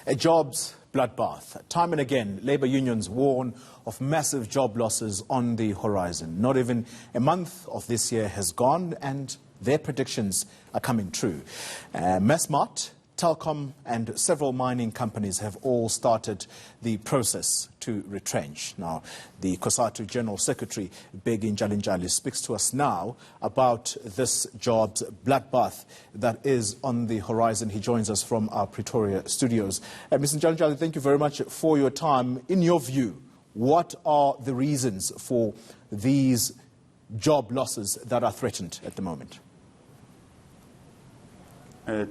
A jobs bloodbath. Time and again, labour unions warn of massive job losses on the horizon. Not even a month of this year has gone and their predictions are coming true. Massmart, Telkom and several mining companies have all started the process to retrench. Now, the Cosatu General Secretary, Bheki Ntshalintshali, speaks to us now about this jobs bloodbath that is on the horizon. He joins us from our Pretoria studios. Mr. Ntshalintshali, thank you very much for your time. In your view, what are the reasons for these job losses that are threatened at the moment?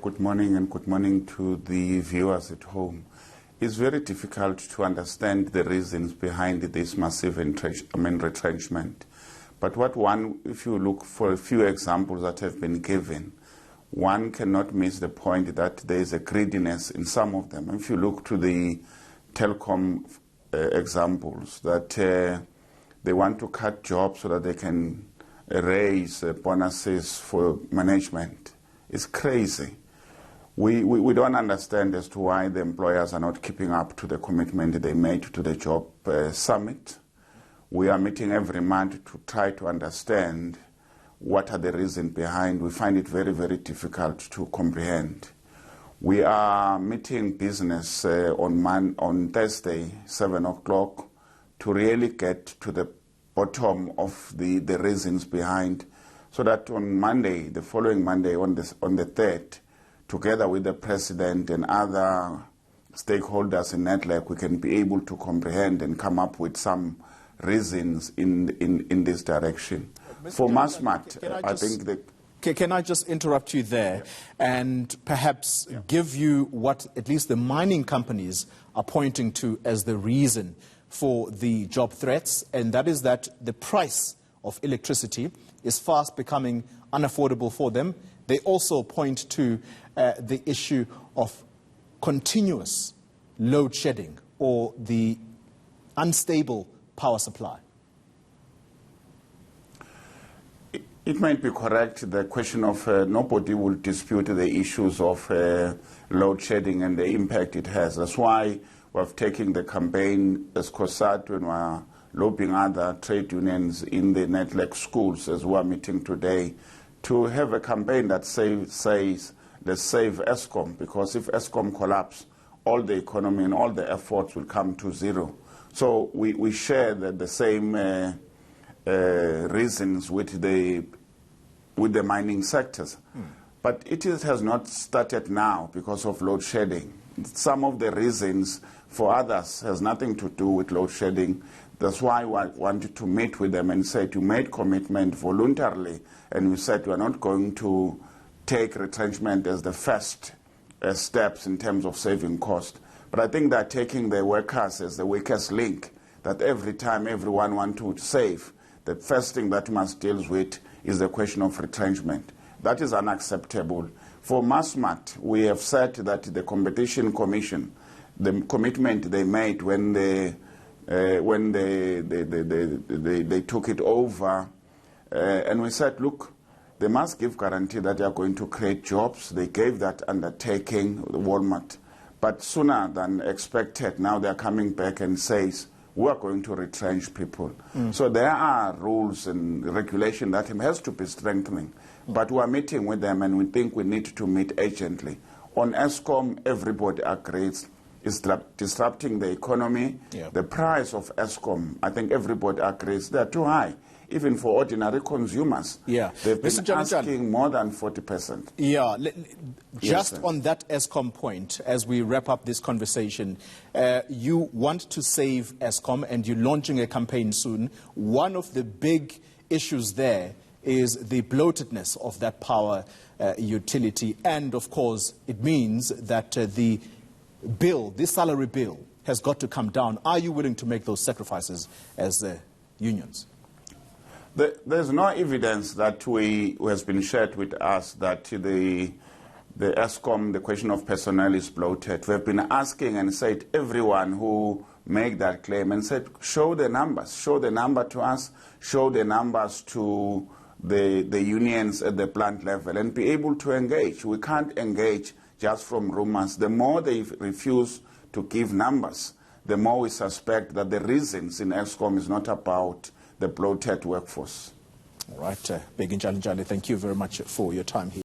Good morning and good morning to the viewers at home. It's very difficult to understand the reasons behind this massive retrenchment. But if you look for a few examples that have been given, one cannot miss the point that there is a greediness in some of them. If you look to the Telkom examples, that they want to cut jobs so that they can raise bonuses for management. It's crazy. We don't understand as to why the employers are not keeping up to the commitment they made to the job summit. We are meeting every month to try to understand what are the reasons behind. We find it very, very difficult to comprehend. We are meeting business on Thursday, 7 o'clock, to really get to the bottom of the reasons behind, so that on Monday, the following Monday, on the 3rd, together with the President and other stakeholders in Network, we can be able to comprehend and come up with some reasons in this direction. For Massmart, I think that... Can I just interrupt you there and perhaps give you what at least the mining companies are pointing to as the reason for the job threats, and that is that the price of electricity is fast becoming unaffordable for them. They also point to the issue of continuous load shedding or the unstable power supply. It might be correct, the question of nobody will dispute the issues of load shedding and the impact it has. That's why we've taken the campaign as Cosatu and we're lobbying other trade unions in the network schools as we're meeting today to have a campaign that says let's save Eskom, because if Eskom collapses, all the economy and all the efforts will come to zero. So we share the same reasons with the mining sectors. But it has not started now because of load shedding. Some of the reasons for others has nothing to do with load shedding. That's why I wanted to meet with them and say you made commitment voluntarily, and we said we are not going to take retrenchment as the first steps in terms of saving cost. But I think that taking the workers as the weakest link, that every time everyone wants to save, the first thing that we must deal with is the question of retrenchment. That is unacceptable. For Massmart, we have said that the Competition Commission, the commitment they made when they took it over, and we said, look, they must give guarantee that they are going to create jobs. They gave that undertaking, Walmart. But sooner than expected, now they are coming back and says, we are going to retrench people. So there are rules and regulation that has to be strengthening. But we are meeting with them, and we think we need to meet urgently. On Eskom, everybody agrees it's disrupting the economy. The price of Eskom, I think everybody agrees, they're too high. Even for ordinary consumers, they've been asking more than 40%. Just on that Eskom point, as we wrap up this conversation, you want to save Eskom and you're launching a campaign soon. One of the big issues there is the bloatedness of that power utility, and of course it means that the salary bill has got to come down. Are you willing to make those sacrifices as unions? There's no evidence that has been shared with us that the Eskom, the question of personnel is bloated. We've been asking and said everyone who make that claim and said, show the numbers, show the number to us, show the numbers to the unions at the plant level and be able to engage. We can't engage just from rumors. The more they refuse to give numbers, the more we suspect that the reasons in Eskom is not about the bloated workforce. All right, Bheki Ntshalintshali, thank you very much for your time here.